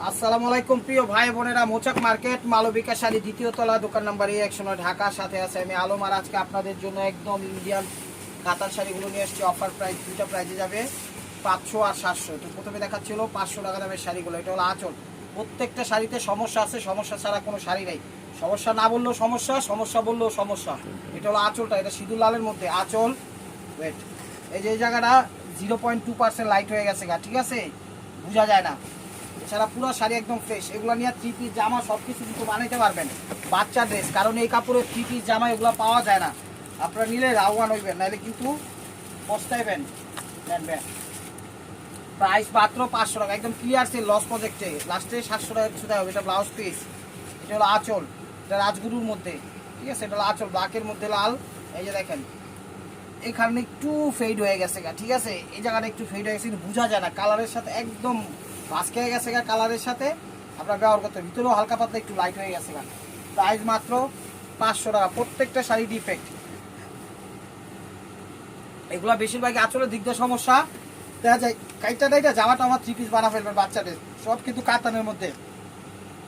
আসসালামু আলাইকুম প্রিয় ভাই বোনেরা, মোচাক মার্কেট মালবিকা শাড়ি দ্বিতীয় তলা, দোকান নাম্বার A109, ঢাকা। সাথে আছে আমি আলম। আর আজকে আপনাদের জন্য একদম ইন্ডিয়ান কাতার শাড়িগুলো নিয়ে এসেছি। অফার প্রাইস, দুইটা প্রাইজে যাবে 500 আর 700। তো প্রথমে দেখাচ্ছিল 500 টাকা দামের শাড়িগুলো। এটা হলো আঁচল। প্রত্যেকটা শাড়িতে সমস্যা আছে, সমস্যা ছাড়া কোনো শাড়ি নেই। সমস্যা না বললেও সমস্যা, সমস্যা বললেও সমস্যা। এটা হলো আঁচলটা, এটা সিঁদুর লালের মধ্যে আঁচল। ওয়েট, এই যে এই জায়গাটা 0.2% লাইট হয়ে গেছে গা, ঠিক আছে, বোঝা যায় না। এছাড়া পুরো শাড়ি একদম ফ্রেশ। এগুলো নিয়ে 3 পিস জামা সব কিছু কিন্তু বানাইতে পারবেন। বাচ্চা ড্রেস, কারণ এই কাপড়ের 3 পিস জামা এগুলো পাওয়া যায় না। আপনারা নিলে রাওয়ান হইবেন, নাহলে কিন্তু পস্তাইবেন। নেন, প্রাইস মাত্র 500 টাকা, একদম ক্লিয়ার সেল, লস প্রজেক্টে। লাস্টে 700 টাকা কিছু দেওয়া হবে। এটা ব্লাউজ পিস, এটা হলো আঁচল, এটা রাজগুরুর মধ্যে, ঠিক আছে। এটা হলো আঁচল, ব্ল্যাকের মধ্যে লাল। এই যে দেখেন এখানে একটু ফেড হয়ে গেছে গা, ঠিক আছে, এই জায়গাটা একটু ফেড হয়ে গেছে, কিন্তু বোঝা যায় না। কালারের সাথে একদম ভাস খেয়ে গেছে গা, কালারের সাথে আপনার ব্যবহার করতে। ভিতরেও হালকা পাতলা একটু লাইট হয়ে গেছে গা। প্রাইস মাত্র 500 টাকা। প্রত্যেকটা শাড়ি ডিফেক্ট। এগুলো বেশিরভাগই আঁচলের দিক দিয়ে সমস্যা দেখা যায়। কাইটা টাইটা জামাটা আমার 3 পিস বানা ফেলবেন বাচ্চাদের, সব কিন্তু কাতানের মধ্যে।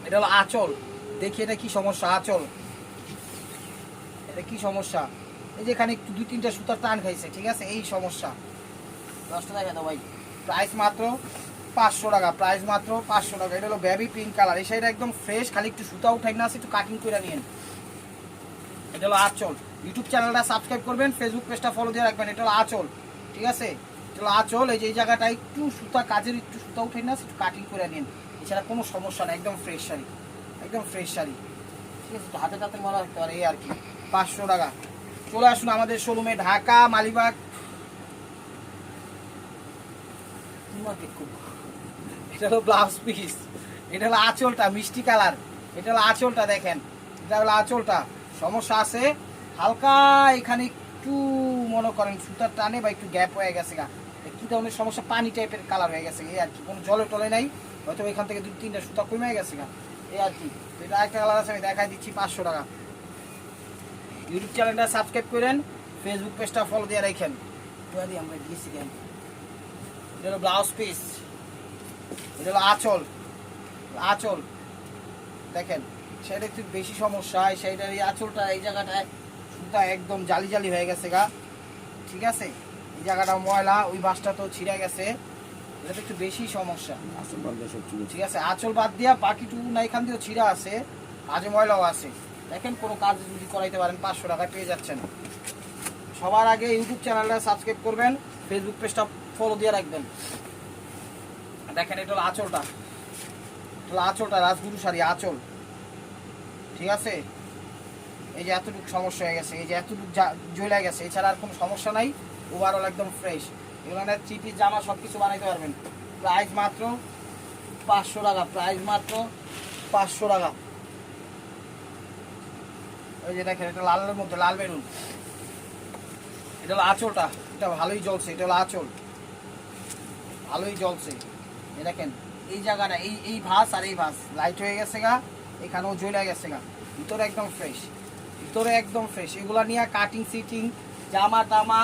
এটা হলো আঁচল। দেখি এটা কি সমস্যা। আঁচল, এটা কি সমস্যা? এই যে এখানে একটু 2-3টা সুতার টান খাইছে, ঠিক আছে, এই সমস্যা। 10 টাকা দাও ভাই। প্রাইস মাত্র 500 টাকা, প্রাইস মাত্র 500 টাকা। এটা হলো বেবি পিঙ্ক কালার। এই শাড়িটা একদম ফ্রেশ, খালি একটু সুতা উঠাই না আছে, একটু কাটিং করে নিন। এটা হলো আঁচল। ইউটিউব চ্যানেলটা সাবস্ক্রাইব করবেন, ফেসবুক পেজটা ফলো দিয়ে রাখবেন। এটা হলো আঁচল, ঠিক আছে, এটা হলো আঁচল। এই যে এই জায়গাটা একটু সুতা, কাজের একটু সুতা উঠাই না আছে, একটু কাটিং করে নিন। এছাড়া কোনো সমস্যা না, একদম ফ্রেশ শাড়ি, একদম ফ্রেশ শাড়ি, ঠিক আছে। হাতে টাতে মারা রাখতে পারে, এই আর কি। 500 টাকা। চলে আসুন আমাদের শোরুমে, ঢাকা মালিবাগ। এটা হলো ব্লাউজ পিস, এটা হলো আঁচলটা, মিষ্টি কালার। এটা হলো আঁচলটা, দেখেন, এটা হলো আঁচলটা। সমস্যা আছে হালকা, এখানে একটু মনে করেন সুতার টানে বা একটু গ্যাপ হয়ে গেছে গা। কি ধরনের সমস্যা? পানি টাইপের কালার হয়ে গেছে, এই আর কি। কোনো জলে টলে নাই, হয়তো এখান থেকে 2-3টা সুতা কমে গেছে গা, এই আর কি। এটা একটা কালার আছে, আমি দেখাই দিচ্ছি। 500 টাকা। ইউটিউব চ্যানেলটা সাবস্ক্রাইব করেন, ফেসবুক পেজটা ফলো দিয়ে রাখেন। আমরা দিয়েছি কেন? এটা হলো ব্লাউজ পিস, এটা হলো আঁচল। আঁচল দেখেন, সেটা একটু বেশি সমস্যা। সেইটার এই আঁচলটা, এই জায়গাটায় সুতা একদম জালি জালি হয়ে গেছে গা, ঠিক আছে। এই জায়গাটা ময়লা, ওই বাসটা তো ছিঁড়ে গেছে, এটা তো একটু বেশি সমস্যা, ঠিক আছে। আঁচল বাদ দিয়া বাকিটুকু না, এখান দিয়েও ছিঁড়া আছে, কাজে ময়লাও আছে। দেখেন, কোনো কাজ যদি করাইতে পারেন 500 টাকায় পেয়ে যাচ্ছেন। সবার আগে ইউটিউব চ্যানেলটা সাবস্ক্রাইব করবেন, ফেসবুক পেজটা ফলো দিয়ে রাখবেন। দেখেন, এটা হলো আঁচলটা, আঁচলটা রাজগুরু শাড়ি আঁচল, ঠিক আছে। এই যে এতটুকু সমস্যা হয়ে গেছে, এই যে এতটুকু জ্বলে গেছে, এছাড়া আর কোনো সমস্যা নাই। ওভারঅল একদম ফ্রেশ। এগুলো 3 পিস জামা সব কিছু বানাইতে পারবেন। প্রাইস মাত্র 500 টাকা, প্রাইস মাত্র 500 টাকা। ওই যে দেখেন, এটা লালের মধ্যে লাল বেরুন। এটা হলো আঁচলটা, এটা ভালোই জ্বলছে, এটা হলো আঁচল, ভালোই জ্বলছে। এই দেখেন এই জায়গাটা, এই ভাস আর এই ভাস লাইট হয়ে গেছে গা, এখানেও জ্বলে গেছে গা। ভিতরে একদম ফ্রেশ, ভিতরে একদম ফ্রেশ। এগুলা নিয়ে কাটিং সিটিং, জামা টামা,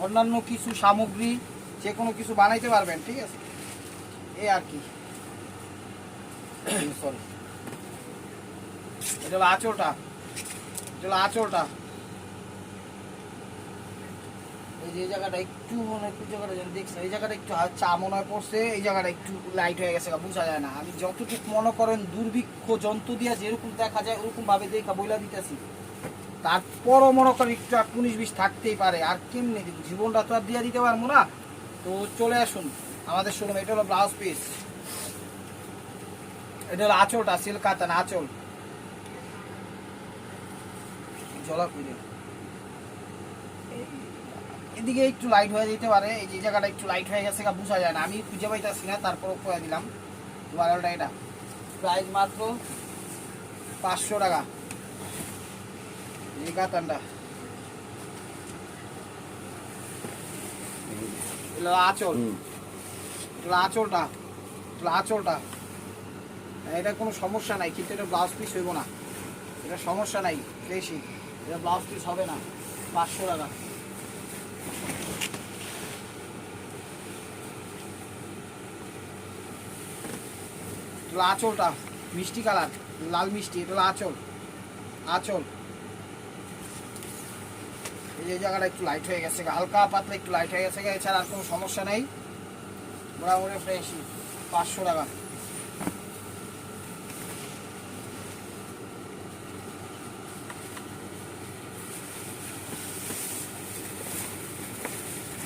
অন্যান্য কিছু সামগ্রী, যে কোনো কিছু বানাইতে পারবেন, ঠিক আছে, এই আর কি। সরি, এটা হলো আঁচলটা, এটা হলো আঁচলটা। এই যে জায়গাটা একটু মনে হয়, জায়গাটা যেন দেখছেন, এই জায়গাটা একটু চা মনে হয় পড়ছে, এই জায়গাটা একটু লাইট হয়ে গেছে, বোঝা যায় না। আমি যতটুকু মনে করেন দুর্ভিক্ষ জন্তু দিয়ে যেরকম দেখা যায় ওরকম ভাবে দেখা বইলা দিতেছি, তারপরও মনে করেন একটু 19-20 থাকতেই পারে। আর কেমনি দিব, জীবনটা তো আর দিয়ে দিতে পারবো না। তো চলে আসুন আমাদের শোরুমে। এটা হলো ব্লাউজ পিস, এটা হলো আঁচলটা, সিল্ক কাতান আঁচল। জলা করে এদিকে একটু লাইট হয়ে যেতে পারে, এই যে জায়গাটা একটু লাইট হয়ে গেছে, বোঝা যায় না, আমি খুঁজে পাইতেছি না, তারপরও করে দিলাম। ওভারঅলটা এটা প্রাইস মাত্র 500 টাকা। এই কাতানটা আঁচল, আঁচলটা, আঁচলটা। এটা কোনো সমস্যা নাই, কিন্তু এটা ব্লাউজ পিস হইব না, এটা সমস্যা নাই বেশি, এটা ব্লাউজ পিস হবে না। 500 টাকা। এটা আঁচলটা মিষ্টি কালার, লাল মিষ্টি, এটা হলো আঁচল। আঁচল এই যে জায়গাটা একটু লাইট হয়ে গেছে, হালকা পাতলা একটু লাইট হয়ে গেছে, এছাড়া আর কোনো সমস্যা নেই, মোটামুটি ফ্রেশই। 500 টাকা।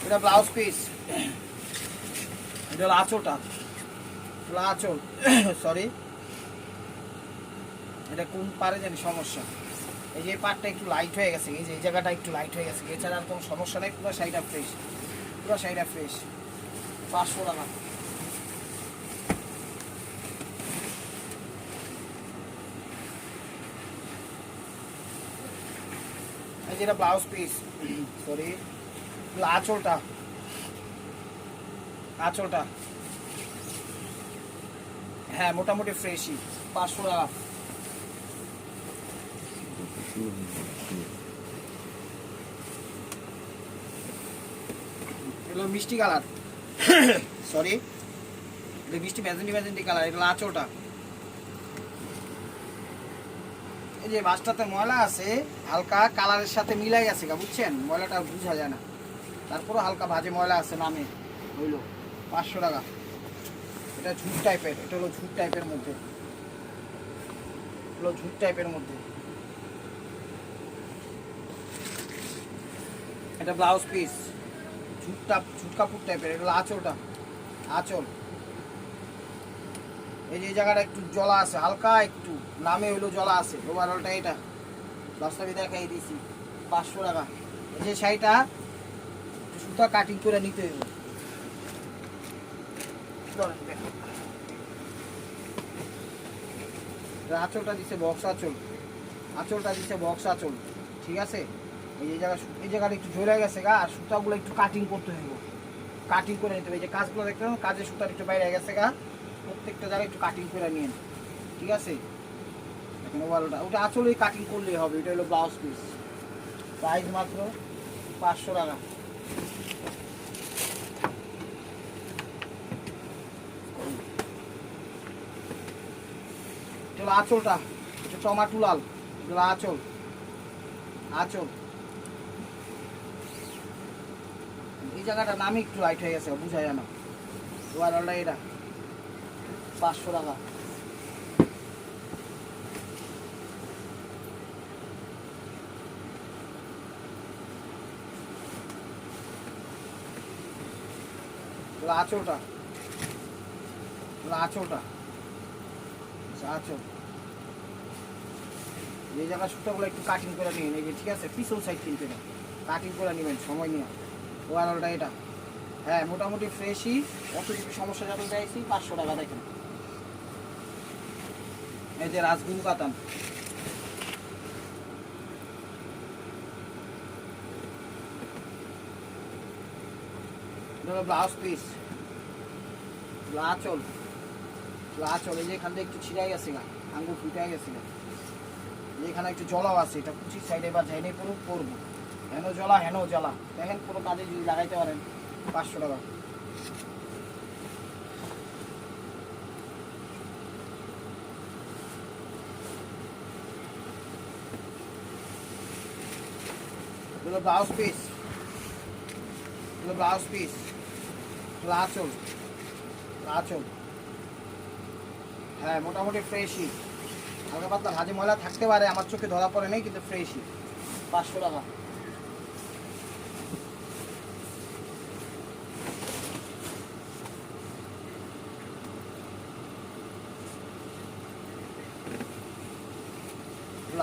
এটা ব্লাউজ পিস, এটা হলো আঁচলটা, আঁচল সরি, এটা কোন পারে জানি সমস্যা, এই যে পার্টটা একটু লাইট হয়ে গেছে, এই যে এই জায়গাটা একটু লাইট হয়ে গেছে, এছাড়া আর কোনো সমস্যা নেই, পুরো শাড়িটা ফ্রেশ, পুরো শাড়িটা ফ্রেশ। 500 টাকা। এই যেটা ব্লাউজ পিস, সরি, আঁচলটা, আঁচলটা হ্যাঁ মোটামুটি ফ্রেশই। 500 টাকা। এগুলো মিষ্টি কালার, সরি, এটা মিষ্টি ম্যাজেন্টি কালার, এগুলো আঁচলটা। এই যে বাসটাতে ময়লা আছে, হালকা কালারের সাথে মিলাই গেছে, বুঝছেন, ময়লাটা বোঝা যায় না, তারপরে হালকা ভাজে ময়লা আছে, নামে হইলো। 500 টাকা। এটা ঝুট টাইপের, এটা হলো ঝুট টাইপের মধ্যে, হলো ঝুট টাইপের মধ্যে। এটা ব্লাউজ পিস, ঝুট কাপড় টাইপের, এটা হলো আঁচলটা, আঁচল। এই যে জায়গাটা একটু জলা আছে, হালকা একটু নামে হইলো জলা আছে, ওভারঅলটা এটা বাস্তবে দেখাই দিছি। 500 টাকা। এই যে শাড়িটা সুতা কাটিং করে নিতে হইব, আঁচলটা দিচ্ছে বক্স আঁচল, আঁচলটা দিচ্ছে বক্স আঁচল, ঠিক আছে। এই জায়গাটা একটু ঝরে গেছে গা, আর সুতাগুলো একটু কাটিং করতে হইব, কাটিং করে নিতে হবে। এই যে কাজগুলো দেখতে হবে, কাজের সুতার একটু বাইরে গেছে গা, প্রত্যেকটা জায়গায় একটু কাটিং করে নিন, ঠিক আছে। এখন ওভারঅলটা ওটা আঁচলেই কাটিং করলেই হবে। এটা হলো ব্লাউজ পিস, প্রাইস মাত্র 500 টাকা। এটা আঁচলটা, এটা টমাটো লাল, এটা আঁচল, আঁচল। এই জায়গাটা নামে একটু লাইট হয়ে গেছে, বুঝা যায় না, ওভারঅলটা এটা 500 টাকা। আঁচলটা, আঁচলটা, আঁচল। এই জায়গায় সুতাগুলো একটু কাটিং করে নিন, এই যে ঠিক আছে, পিছন সাইড কিন্তু এটা কাটিং করে নেবেন সময় নিয়ে। ওভারঅলটা এটা হ্যাঁ মোটামুটি ফ্রেশই, অত কিছু সমস্যা যখন চাইছি। 500 টাকা। দেখেন এই যে রাজগুরু কাতান, ব্লাউজ পিস, আঁচল, আঁচল। এই যে এখান থেকে একটু ছিঁড়াই গেছে গা, আঙ্গুর ফুটে গেছে গা, এখানে একটু জলাও আছে, এটা কুচির সাইডে বা ঝাইনে করবো, হেন জলা হেন জলা, দেখেন কোনো কাজে যদি লাগাইতে পারেন। 500 টাকা। ব্লাউজ পিস, ব্লাউজ পিস, আঁচল, আঁচল হ্যাঁ মোটামুটি ফ্রেশই, হালকা পাতলা ভাজে ময়লা থাকতে পারে, আমার চোখে ধরা পড়ে নেই, কিন্তু ফ্রেশই। 500 টাকা।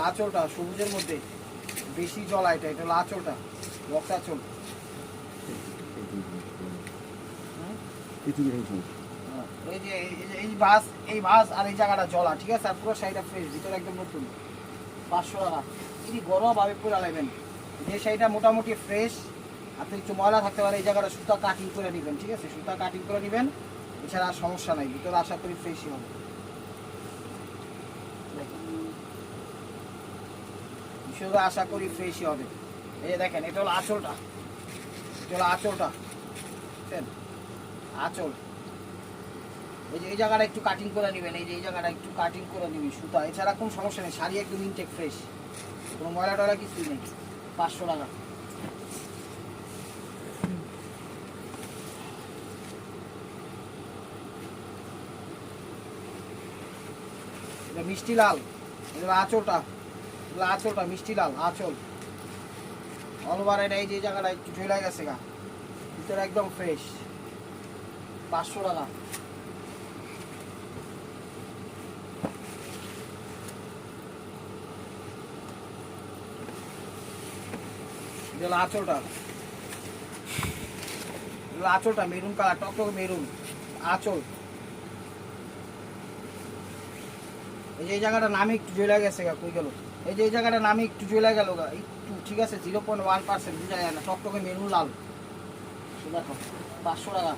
আঁচলটা সবুজের মধ্যে বেশি জলা, এটা এটা হলো আঁচলটা, বক্স আঁচল। এই যে এই ভাস আর এই জায়গাটা জলা, ঠিক আছে, আর পুরো শাড়িটা ফ্রেশ, ভিতরে একদম নতুন। 500 টাকা। যদি গরম ভাবে পুরা নেবেন, যে শাড়িটা মোটামুটি ফ্রেশ, আপনি একটু ময়লা থাকতে পারে, এই জায়গাটা সুতা কাটিং করে নেবেন, ঠিক আছে, সুতা কাটিং করে নেবেন, এছাড়া আর সমস্যা নাই, ভিতরে আশা করি ফ্রেশই হবে। শুধু আশা করি ফ্রেশই হবে। এই যে দেখেন, এটা হলো আঁচলটা, এটা হলো আঁচলটা, বুঝছেন, আঁচল। এই যে এই জায়গাটা একটু কাটিং করে নেবেন, এই যে এই জায়গাটা একটু কাটিং করে নেবেন সুতা, এছাড়া কোনো সমস্যা নেই। শাড়ি একদম ইনটেক ফ্রেশ, কোনো ময়লা টয়লা কিছুই নেই। 500 টাকা। এটা মিষ্টি লাল, এটা আঁচলটা, এগুলো আঁচলটা মিষ্টি লাল আঁচল। অল ওভার এটা এই যে জায়গাটা একটু ঝুলে গেছে গা, ভিতরে একদম ফ্রেশ। 500 টাকা। এটা আঁচলটা, এগুলো আঁচলটা মেরুন কালার, টক মেরুন আঁচল। এই যে এই জায়গাটা নামে একটু জ্বলে গেছে গা, কই গেল? এই যে এই জায়গাটা নামে একটু জ্বলে গেল গা একটু, ঠিক আছে 0.1% বোঝা যায় না, টকটকে মেরুন লাল। দেখো 500 টাকা।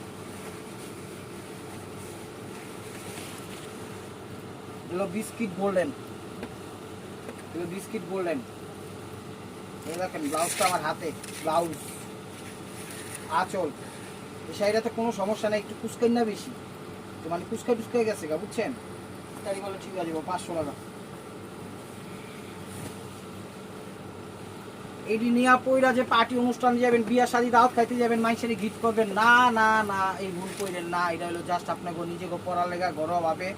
এগুলো বিস্কিট গোল্ডেন, এগুলো বিস্কিট গোল্ডেন। এই দেখেন ব্লাউজটা আমার হাতে, ব্লাউজ আঁচল। এই শাড়িটাতে কোনো সমস্যা নেই, একটু কুচকাই না বেশি, তো মানে কুচকাই টুচকাই গেছে গা, বুঝছেন? তাই বলে ঠিক আছে 500 টাকা। এটি নিয়ে পয়রা যে পার্টি অনুষ্ঠান যাবেন, বিয়া শাদী দাওয়াত খাইতে যাবেন, মাইসের গিফট করবেন, না না না, এই ভুল করেন না। এটা হলো জাস্ট আপনাকে নিজেকে পড়ার লেগা ঘরোয়াভাবে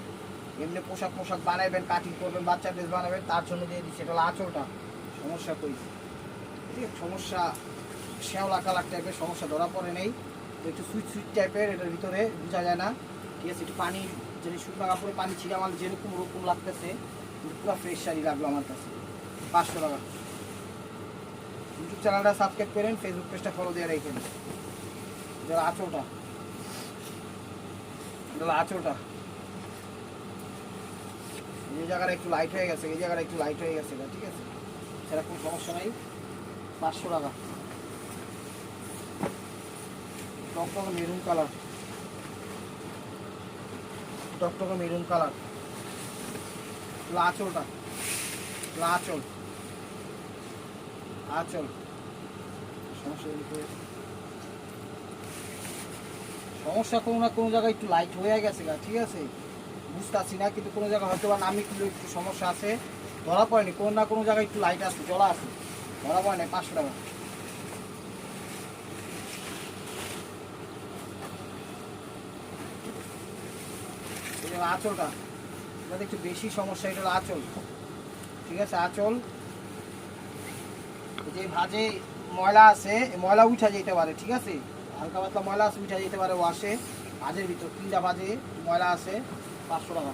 এমনি পোশাক বানাবেন, কাটিং করবেন, বাচ্চা ড্রেস বানাবেন, তার জন্য দিয়ে দিচ্ছি। এটা হলো আঁচলটা। সমস্যা কই? ঠিক আছে, সমস্যা শ্যাওলা কালার টাইপের, সমস্যা ধরা পড়ে নেই, একটু সুইট সুইট টাইপের, এটার ভিতরে বোঝা যায় না। ঠিক আছে, একটু পানি যদি শুকনো কাপড়ে পানি ছিঁড়ে আমার যেরকম ওরকম লাগতেছে, পুরো ফ্রেশ শাড়ি লাগলো আমার কাছে। 500 টাকা। ইউটিউব চ্যানেলটা সাবস্ক্রাইব করেন, ফেসবুক পেজটা ফলো দিয়ে রাখেন। এটা আঁচলটা, এটা আঁচলটা। এই জায়গাটা একটু লাইট হয়ে গেছে, এই জায়গাটা একটু লাইট হয়ে গেছে, ঠিক আছে, সেরকম সমস্যা নাই। 500 টাকা। টকটকে মেরুন কালার, টকটকে মেরুন কালার। আঁচলটা, আঁচল আঁচল। সমস্যা কোনো না কোনো জায়গায় একটু লাইট হয়ে গেছে গা, ঠিক আছে, বুঝতেছি না, কিন্তু কোনো জায়গায় হয়তো বা নামে একটু একটু সমস্যা আছে, ধরা পড়েনি। কোনো না কোনো জায়গায় একটু লাইট আছে, জ্বলা আছে, ধরা পড়ে নাই। 500 টাকা। এটা আঁচলটা, এটা একটু বেশি সমস্যা, এটা হলো আঁচল, ঠিক আছে, আঁচল। যে ভাজে ময়লা আছে, ময়লা উঠা যেতে পারে, ঠিক আছে, হালকা পাতলা ময়লা আছে, উঠা যেতে পারে ওয়াশে। ভাজের ভিতর 3টা ভাজে ময়লা আছে। 500 টাকা।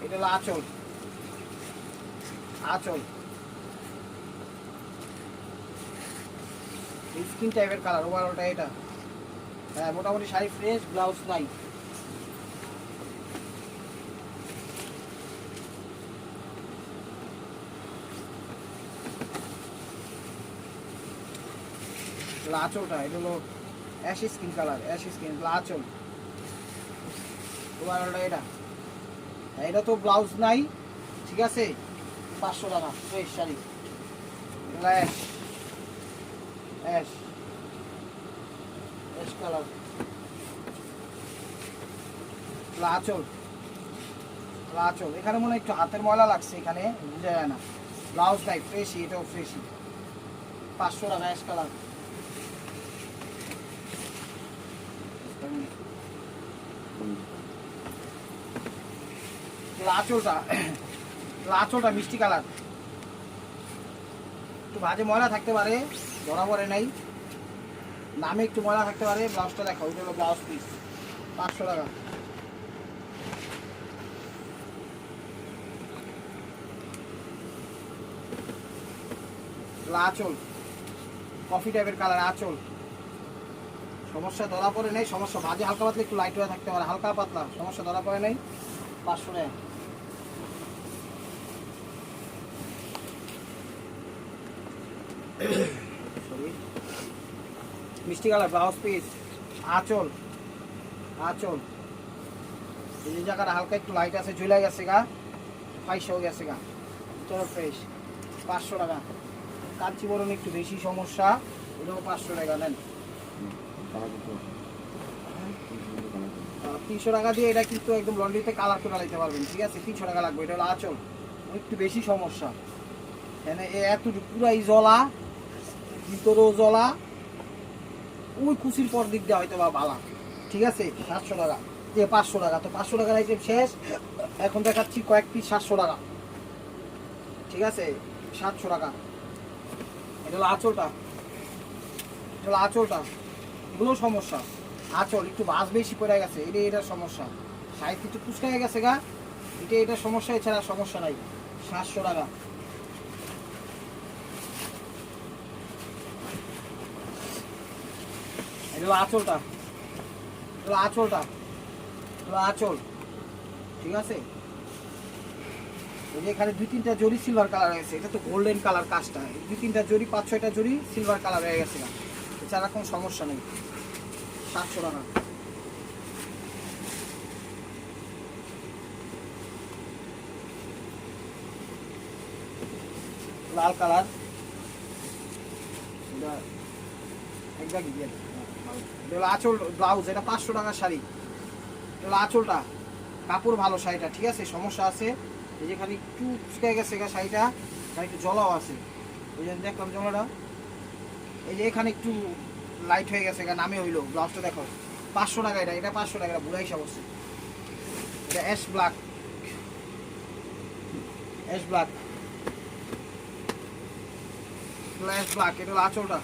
এটা হলো আঁচল, আঁচল স্কিন টাইপের কালার, ওভারঅলটা এটা। হ্যাঁ, মোটামুটি শাড়ি ফ্রেশ, ব্লাউজ নাই। আঁচলটা, এটা হলো ash skin colour, ash skin আঁচল, ওভারঅলটা এটা। এটা তো ব্লাউজ নাই, ঠিক আছে। 500 টাকা fresh sari, ash ash ash colour. আঁচল, আঁচল। এখানে মনে হয় একটু হাতের ময়লা লাগছে, এখানে বোঝা যায় না। ব্লাউজ নাই, ফ্রেশই, এটাও ফ্রেশই। 500 টাকা অ্যাশ কালার। আঁচলটা, আঁচলটা মিষ্টি কালার, একটু ভাজে ময়লা থাকতে পারে, ধরা পড়ে নাই, নামে একটু ময়লা থাকতে পারে। ব্লাউজটা দেখো, ওইটা হলো ব্লাউজ পিস। 500 টাকা। আঁচল, কফি টাইপের কালার, আঁচল। সমস্যা ধরা পড়ে নেই, সমস্যা ভাজে হালকা পাতলা একটু লাইট হয়ে থাকতে পারে, হালকা পাতলা, সমস্যা ধরা পড়ে নেই। 500 টাকা। মিষ্টি কালার, ব্লাউজ পিস, আঁচল, আঁচল। এই জায়গাটা হালকা একটু লাইট আছে, ঝুলে গেছে গা, ফাইসও গেছে গা, চলো ফ্রেশ। 500 টাকা। কাঞ্চিবরণ একটু বেশি সমস্যা, এটাও 500 টাকা নেন। 300 টাকা দিয়ে এটা কিন্তু একদম লন্ড্রিতে কালার করে নিতে পারবেন, ঠিক আছে? 300 টাকা লাগবে। এটা হলো আঁচল, একটু বেশি সমস্যা, এখানে এতটুকু পুরাই জলা, ভিতরেও জলা, ওই কুচির পর দিক দেওয়া হয়তো বা বালা, ঠিক আছে? 700 টাকা, 500 টাকা। তো 500 টাকার আইটেম শেষ, এখন দেখাচ্ছি কয়েক পিস 700 টাকা, ঠিক আছে? 700 টাকা। এটা হলো আঁচলটা, এটা হলো আঁচলটা, এগুলো সমস্যা। আঁচল একটু বাস বেশি পড়ে গেছে, এটার সমস্যা। সাইজ একটু কুচকায় গেছে গা, এটার সমস্যা, এছাড়া সমস্যা নাই। 700 টাকা। এটা হলো আঁচলটা, এটা হলো আঁচলটা, এটা হলো আঁচল, ঠিক আছে? এখানে 2-3টা জরি সিলভার কালার হয়ে গেছে, এটা তো গোল্ডেন কালার কাজটা। 2-3টা জরি, 5-6টা জরি সিলভার কালার হয়ে গেছে, এছাড়া কোনো সমস্যা নেই। 700 টাকা। লাল কালার, এটা হলো আঁচল ব্লাউজ, এটা 500 টাকার শাড়ি। এটা হলো আঁচলটা, কাপড় ভালো শাড়িটা, ঠিক আছে? সমস্যা আছে এই যেখানে একটু শুকিয়ে গেছে শাড়িটা, একটু জলাও আছে, ওই জন্য দেখলাম জলাটা। এই যে এখানে একটু লাইট হয়ে গেছে, নামে হইলো। ব্লাউজটা দেখো, 500 টাকা। এটা 500 টাকা, বুড়া হিসাব হচ্ছে। এটা ash black, ash black, ash black. এটা হলো আঁচলটা,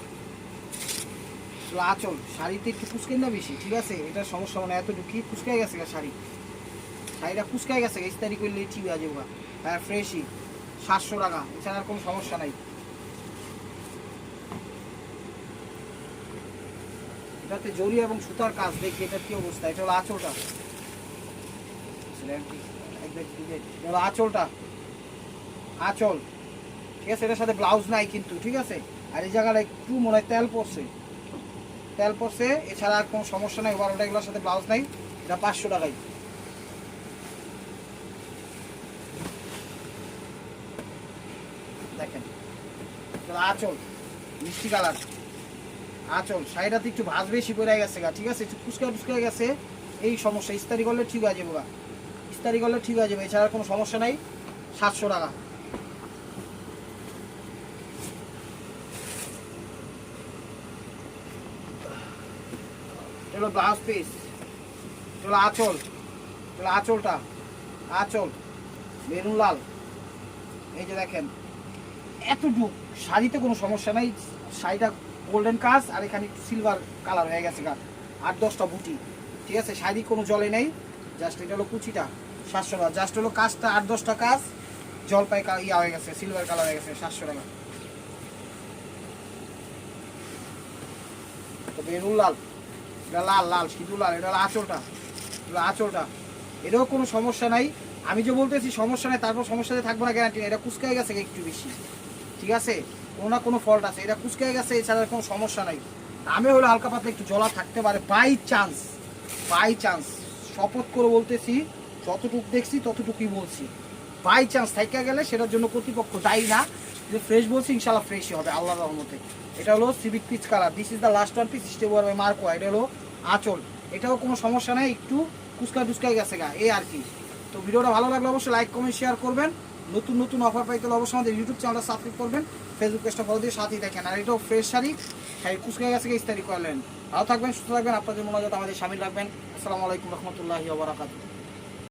আঁচল। শাড়িতে একটু কুচকাই না বেশি, ঠিক আছে? এটা সমস্যা মানে এতটুকু কুচকাই গেছে শাড়িটা কুচকাই গেছে, ইস্তারি করলে ঠিক আছে ওরা, হ্যাঁ ফ্রেশই। 700 টাকা, এছাড়া আর কোনো সমস্যা নাই। এটাতে জরি এবং সুতার কাজ, দেখি এটার কি অবস্থা। এটা হলো আঁচলটা, এটা হলো আঁচলটা, আঁচল, ঠিক আছে? এটার সাথে ব্লাউজ নাই কিন্তু, ঠিক আছে? আর এই জায়গাটা একটু মনে হয় তেল পড়ছে, এছাড়া আর কোনো সমস্যা নাই। ওভারঅলটা এগুলোর সাথে ব্লাউজ নাই। এটা 500 টাকায়। দেখেন, আঁচল মিষ্টি কালার, আঁচল। শাড়িটাতে একটু ভাঁজ বেশি পড়ে গেছে, ঠিক আছে? একটু ফুসকা গেছে, এই সমস্যা। ইস্তারি করলে ঠিক হয়ে যাবে, ইস্তারি করলে ঠিক হয়ে যাবে, এছাড়া কোনো সমস্যা নাই। 700 টাকা। এটা হলো ব্লাউজ পিস, এটা হলো আঁচল, এটা হলো আঁচলটা, আঁচল বেরুন লাল। এই যে দেখেন, এতটুকু শাড়িতে কোনো সমস্যা নাই। শাড়িটা গোল্ডেন কাজ, আর এখানে একটু সিলভার কালার হয়ে গেছে, 8-10টা বুটি, ঠিক আছে? শাড়ি কোনো জলে নেই, জাস্ট এটা হলো কুচিটা। 700 টাকা। জাস্ট হলো কাজটা 8-10টা কাজ, জলপাই ইয়া হয়ে গেছে, সিলভার কালার হয়ে গেছে। 700 টাকা। তো বেরুন লাল, এটা লাল সিঁদুর লাল। এটা হলো আঁচলটা, এটা আঁচলটা, এটাও কোনো সমস্যা নাই। আমি যে বলতেছি সমস্যা নাই, তারপর সমস্যাতে থাকবো না গ্যারান্টি। এটা কুচকায় গেছে একটু বেশি, ঠিক আছে? কোনো না কোনো ফল্ট আছে, এটা কুচকায় গেছে, এছাড়া কোনো সমস্যা নাই। আমি হলো হালকা পাতলা একটু জলা থাকতে পারে, বাই চান্স, শপথ করে বলতেছি, যতটুকু দেখছি ততটুকুই বলছি। বাই চান্স থাইকা গেলে সেটার জন্য কর্তৃপক্ষ দায়ী না, যে ফ্রেশ বলছি, ইনশাল্লাহ ফ্রেশই হবে আল্লাহর রহমতে। এটা হলো civic peach colour, this is the last one piece, stable by Marco. এটা হলো আঁচল, এটাও কোনো সমস্যা নেই, একটু কুচকায় গেছে এই আর কি। তো ভিডিওটা ভালো লাগলে অবশ্যই লাইক কমেন্ট শেয়ার করবেন। নতুন অফার পাইতে হলে অবশ্যই আমাদের ইউটিউব চ্যানেলটা সাবস্ক্রাইব করবেন, ফেসবুক পেজটা ফলো দিয়ে সাথেই দেখেন। আর এটাও ফ্রেশ শাড়ি কুচকায় গেছে ইস্তারি করলেন। ভালো থাকবেন, সুস্থ থাকবেন, আপনাদের মনোযোগ আমাদের সামিল রাখবেন। আসসালামু আলাইকুম রহমতুল্লাহি ওয়া বারাকাতুহু।